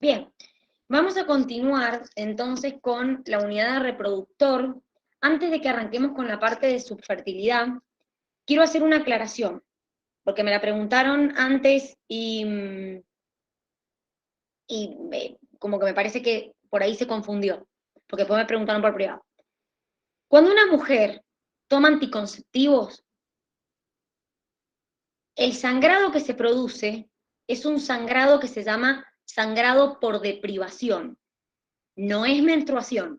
Bien, vamos a continuar entonces con la unidad de reproductor. Antes de que arranquemos con la parte de subfertilidad, quiero hacer una aclaración, porque me la preguntaron antes y como que me parece que por ahí se confundió, porque después me preguntaron por privado. Cuando una mujer toma anticonceptivos, el sangrado que se produce es un sangrado que se llama sangrado por deprivación. No es menstruación,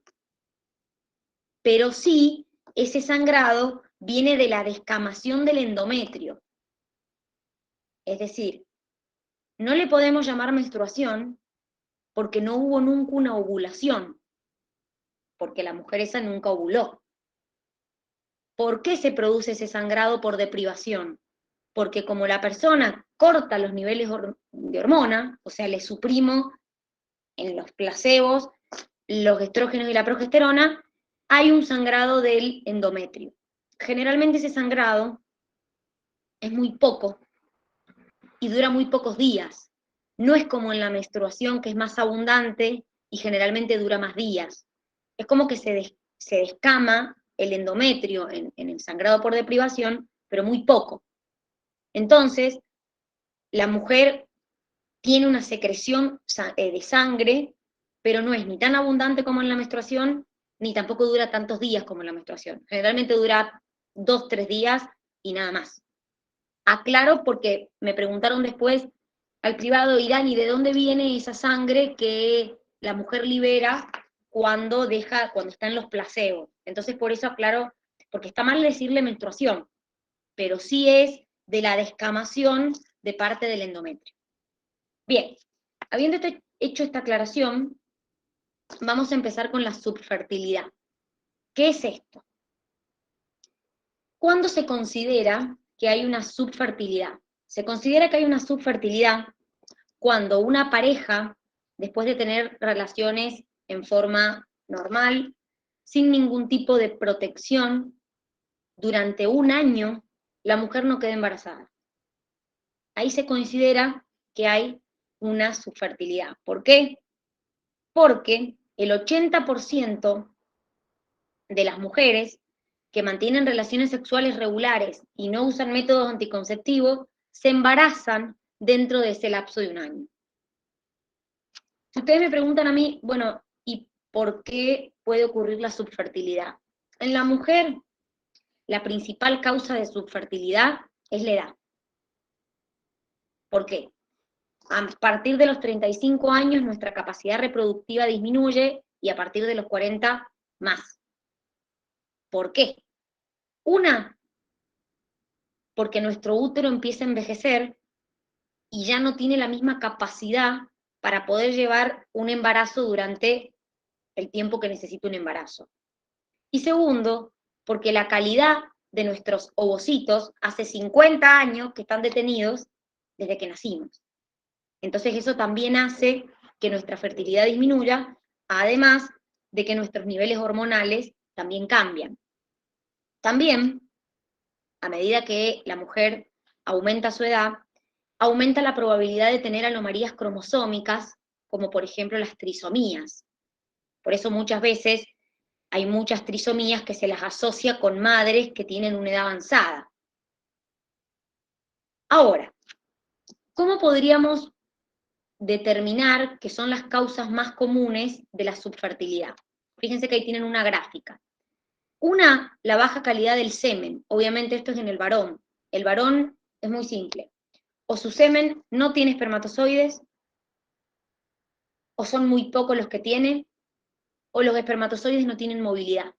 pero sí ese sangrado viene de la descamación del endometrio. Es decir, no le podemos llamar menstruación porque no hubo nunca una ovulación, porque la mujer esa nunca ovuló. ¿Por qué se produce ese sangrado por deprivación? Porque como la persona corta los niveles de hormona, o sea, le suprimo en los placebos los estrógenos y la progesterona, hay un sangrado del endometrio. Generalmente ese sangrado es muy poco y dura muy pocos días. No es como en la menstruación, que es más abundante y generalmente dura más días. Es como que se descama el endometrio en el sangrado por deprivación, pero muy poco. Entonces, la mujer tiene una secreción de sangre, pero no es ni tan abundante como en la menstruación, ni tampoco dura tantos días como en la menstruación. Generalmente dura 2, 3 días y nada más. Aclaro porque me preguntaron después al privado, Irán, ¿y de dónde viene esa sangre que la mujer libera cuando está en los placebos? Entonces por eso aclaro, porque está mal decirle menstruación, pero sí es de la descamación de parte del endometrio. Bien, habiendo hecho esta aclaración, vamos a empezar con la subfertilidad. ¿Qué es esto? ¿Cuándo se considera que hay una subfertilidad? Se considera que hay una subfertilidad cuando una pareja, después de tener relaciones en forma normal, sin ningún tipo de protección, durante un año, la mujer no queda embarazada. Ahí se considera que hay una subfertilidad. ¿Por qué? Porque el 80% de las mujeres que mantienen relaciones sexuales regulares y no usan métodos anticonceptivos se embarazan dentro de ese lapso de un año. Si ustedes me preguntan a mí, bueno, ¿y por qué puede ocurrir la subfertilidad? En la mujer, la principal causa de subfertilidad es la edad. ¿Por qué? A partir de los 35 años nuestra capacidad reproductiva disminuye y a partir de los 40 más. ¿Por qué? Una, porque nuestro útero empieza a envejecer y ya no tiene la misma capacidad para poder llevar un embarazo durante el tiempo que necesita un embarazo. Y segundo, porque la calidad de nuestros ovocitos hace 50 años que están detenidos desde que nacimos. Entonces eso también hace que nuestra fertilidad disminuya, además de que nuestros niveles hormonales también cambian. También, a medida que la mujer aumenta su edad, aumenta la probabilidad de tener anomalías cromosómicas, como por ejemplo las trisomías. Por eso muchas veces hay muchas trisomías que se las asocia con madres que tienen una edad avanzada. Ahora, ¿cómo podríamos determinar qué son las causas más comunes de la subfertilidad? Fíjense que ahí tienen una gráfica. Una, la baja calidad del semen. Obviamente esto es en el varón. El varón es muy simple. O su semen no tiene espermatozoides, o son muy pocos los que tiene, o los espermatozoides no tienen movilidad.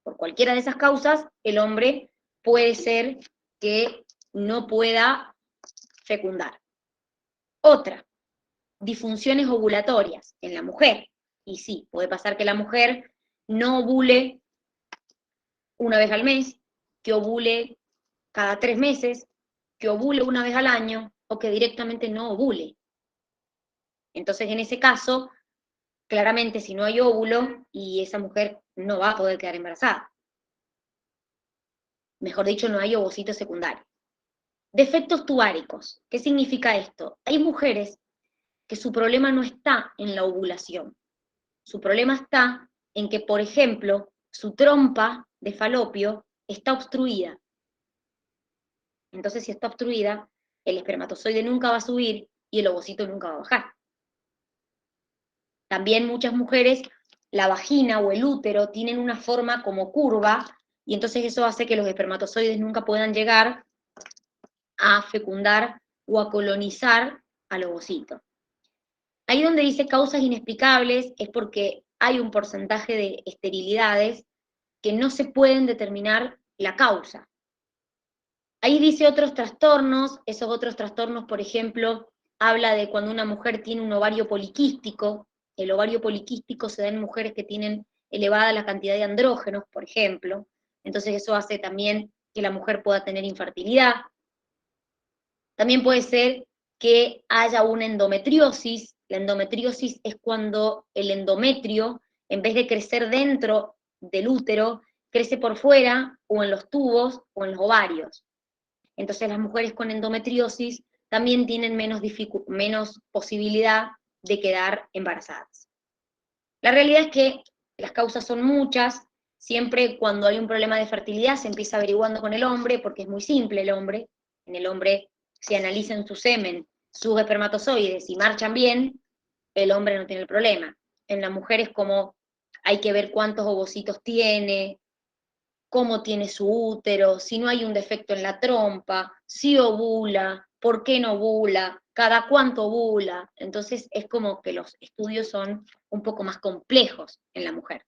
Por cualquiera de esas causas, el hombre puede ser que no pueda fecundar. Otra, disfunciones ovulatorias en la mujer. Y sí, puede pasar que la mujer no ovule una vez al mes, que ovule cada 3 meses, que ovule una vez al año, o que directamente no ovule. Entonces, en ese caso, claramente si no hay óvulo, y esa mujer no va a poder quedar embarazada. Mejor dicho, no hay ovocito secundario. Defectos tubáricos. ¿Qué significa esto? Hay mujeres que su problema no está en la ovulación. Su problema está en que, por ejemplo, su trompa de falopio está obstruida. Entonces, si está obstruida, el espermatozoide nunca va a subir y el ovocito nunca va a bajar. También muchas mujeres, la vagina o el útero tienen una forma como curva, y entonces eso hace que los espermatozoides nunca puedan llegar a fecundar o a colonizar al ovocito. Ahí donde dice causas inexplicables es porque hay un porcentaje de esterilidades que no se pueden determinar la causa. Ahí dice otros trastornos, esos otros trastornos, por ejemplo, habla de cuando una mujer tiene un ovario poliquístico. El ovario poliquístico se da en mujeres que tienen elevada la cantidad de andrógenos, por ejemplo. Entonces eso hace también que la mujer pueda tener infertilidad. También puede ser que haya una endometriosis. La endometriosis es cuando el endometrio, en vez de crecer dentro del útero, crece por fuera o en los tubos o en los ovarios. Entonces las mujeres con endometriosis también tienen menos posibilidad de quedar embarazadas. La realidad es que las causas son muchas. Siempre cuando hay un problema de fertilidad se empieza averiguando con el hombre, porque es muy simple el hombre. En el hombre, si analizan su semen, sus espermatozoides y marchan bien, el hombre no tiene el problema. En la mujer es como hay que ver cuántos ovocitos tiene, cómo tiene su útero, si no hay un defecto en la trompa, si ovula, por qué no ovula, cada cuánto ovula. Entonces es como que los estudios son un poco más complejos en la mujer.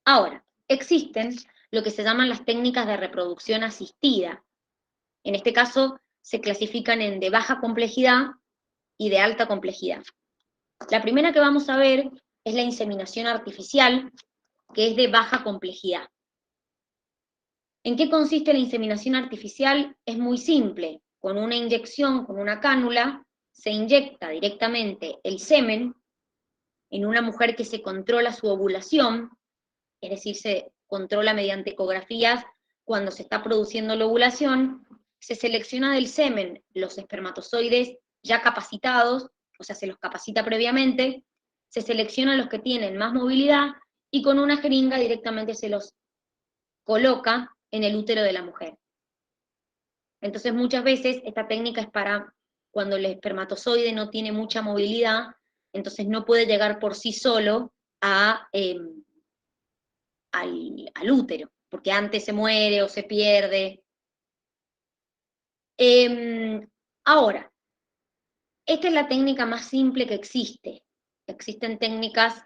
Ahora, existen lo que se llaman las técnicas de reproducción asistida. En este caso se clasifican en de baja complejidad y de alta complejidad. La primera que vamos a ver es la inseminación artificial, que es de baja complejidad. ¿En qué consiste la inseminación artificial? Es muy simple. Con una inyección, con una cánula, se inyecta directamente el semen en una mujer que se controla su ovulación, es decir, se controla mediante ecografías cuando se está produciendo la ovulación, se selecciona del semen los espermatozoides ya capacitados, o sea, se los capacita previamente, se seleccionan los que tienen más movilidad y con una jeringa directamente se los coloca en el útero de la mujer. Entonces muchas veces esta técnica es para cuando el espermatozoide no tiene mucha movilidad, entonces no puede llegar por sí solo al útero, porque antes se muere o se pierde. Ahora, esta es la técnica más simple que existe. Existen técnicas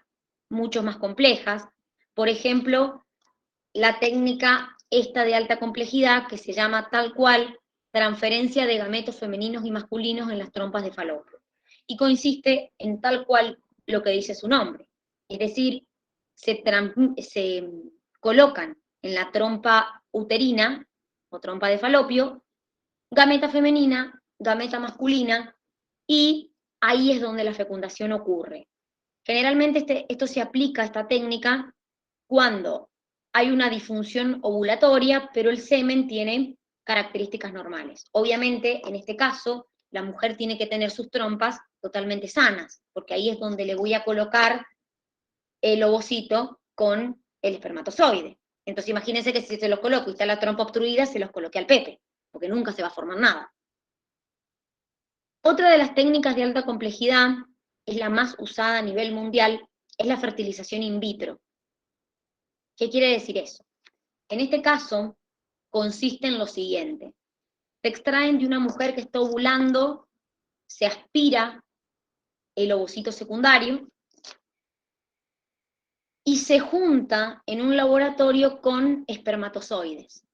mucho más complejas. Por ejemplo, la técnica esta de alta complejidad, que se llama tal cual transferencia de gametos femeninos y masculinos en las trompas de falopio. Y consiste en tal cual lo que dice su nombre. Es decir, se colocan en la trompa uterina o trompa de falopio gameta femenina, gameta masculina, y ahí es donde la fecundación ocurre. Generalmente esto se aplica, esta técnica, cuando hay una disfunción ovulatoria, pero el semen tiene características normales. Obviamente, en este caso, la mujer tiene que tener sus trompas totalmente sanas, porque ahí es donde le voy a colocar el ovocito con el espermatozoide. Entonces imagínense que si se los coloco y está la trompa obstruida, se los coloque al pepe, porque nunca se va a formar nada. Otra de las técnicas de alta complejidad, es la más usada a nivel mundial, es la fertilización in vitro. ¿Qué quiere decir eso? En este caso, consiste en lo siguiente. Se extraen de una mujer que está ovulando, se aspira el ovocito secundario y se junta en un laboratorio con espermatozoides.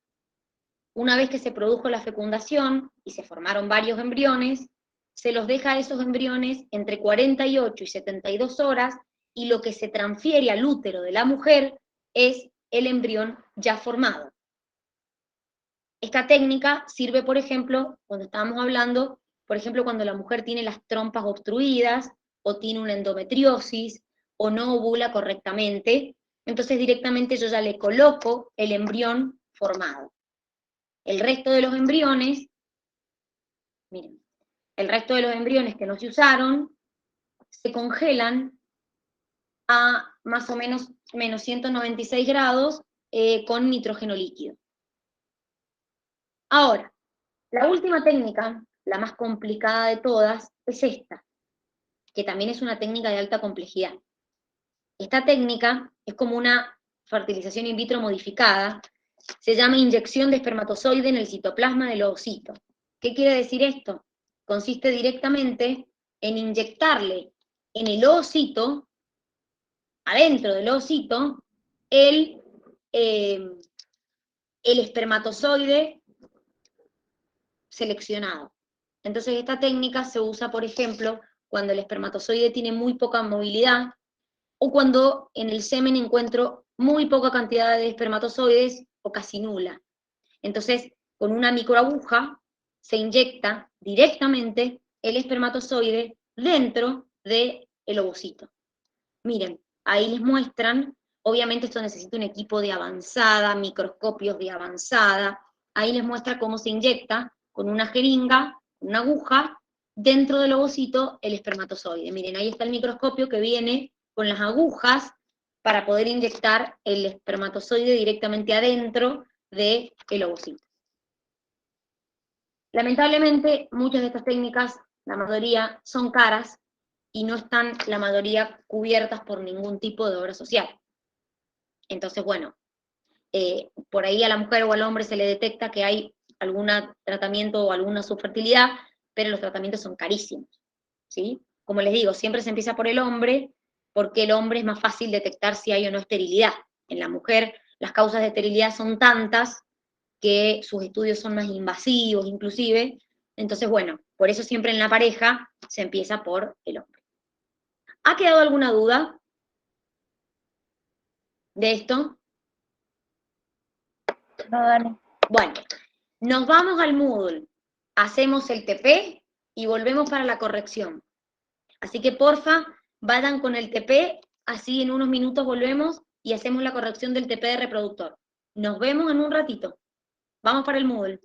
Una vez que se produjo la fecundación y se formaron varios embriones, se los deja a esos embriones entre 48 y 72 horas y lo que se transfiere al útero de la mujer es el embrión ya formado. Esta técnica sirve, por ejemplo, cuando estábamos hablando, por ejemplo, cuando la mujer tiene las trompas obstruidas o tiene una endometriosis o no ovula correctamente, entonces directamente yo ya le coloco el embrión formado. El resto de los embriones, miren, el resto de los embriones que no se usaron se congelan a más o menos menos 196 grados con nitrógeno líquido. Ahora, la última técnica, la más complicada de todas, es esta, que también es una técnica de alta complejidad. Esta técnica es como una fertilización in vitro modificada, se llama inyección de espermatozoide en el citoplasma del ovocito. ¿Qué quiere decir esto? Consiste directamente en inyectarle en el ovocito, adentro del ovocito, el espermatozoide seleccionado. Entonces esta técnica se usa, por ejemplo, cuando el espermatozoide tiene muy poca movilidad o cuando en el semen encuentro muy poca cantidad de espermatozoides o casi nula. Entonces, con una microaguja se inyecta directamente el espermatozoide dentro del ovocito. Miren, ahí les muestran, obviamente esto necesita un equipo de avanzada, microscopios de avanzada, ahí les muestra cómo se inyecta con una jeringa, una aguja, dentro del ovocito el espermatozoide. Miren, ahí está el microscopio que viene con las agujas para poder inyectar el espermatozoide directamente adentro del ovocito. Lamentablemente, muchas de estas técnicas, la mayoría, son caras y no están la mayoría cubiertas por ningún tipo de obra social. Entonces, bueno, por ahí a la mujer o al hombre se le detecta que hay algún tratamiento o alguna subfertilidad, pero los tratamientos son carísimos, ¿sí? Como les digo, siempre se empieza por el hombre, porque el hombre es más fácil detectar si hay o no esterilidad. En la mujer las causas de esterilidad son tantas que sus estudios son más invasivos inclusive, entonces bueno, por eso siempre en la pareja se empieza por el hombre. ¿Ha quedado alguna duda de esto? No, Dani. Bueno, nos vamos al Moodle, hacemos el TP y volvemos para la corrección. Así que porfa, vayan con el TP, así en unos minutos volvemos y hacemos la corrección del TP de reproductor. Nos vemos en un ratito. Vamos para el Moodle.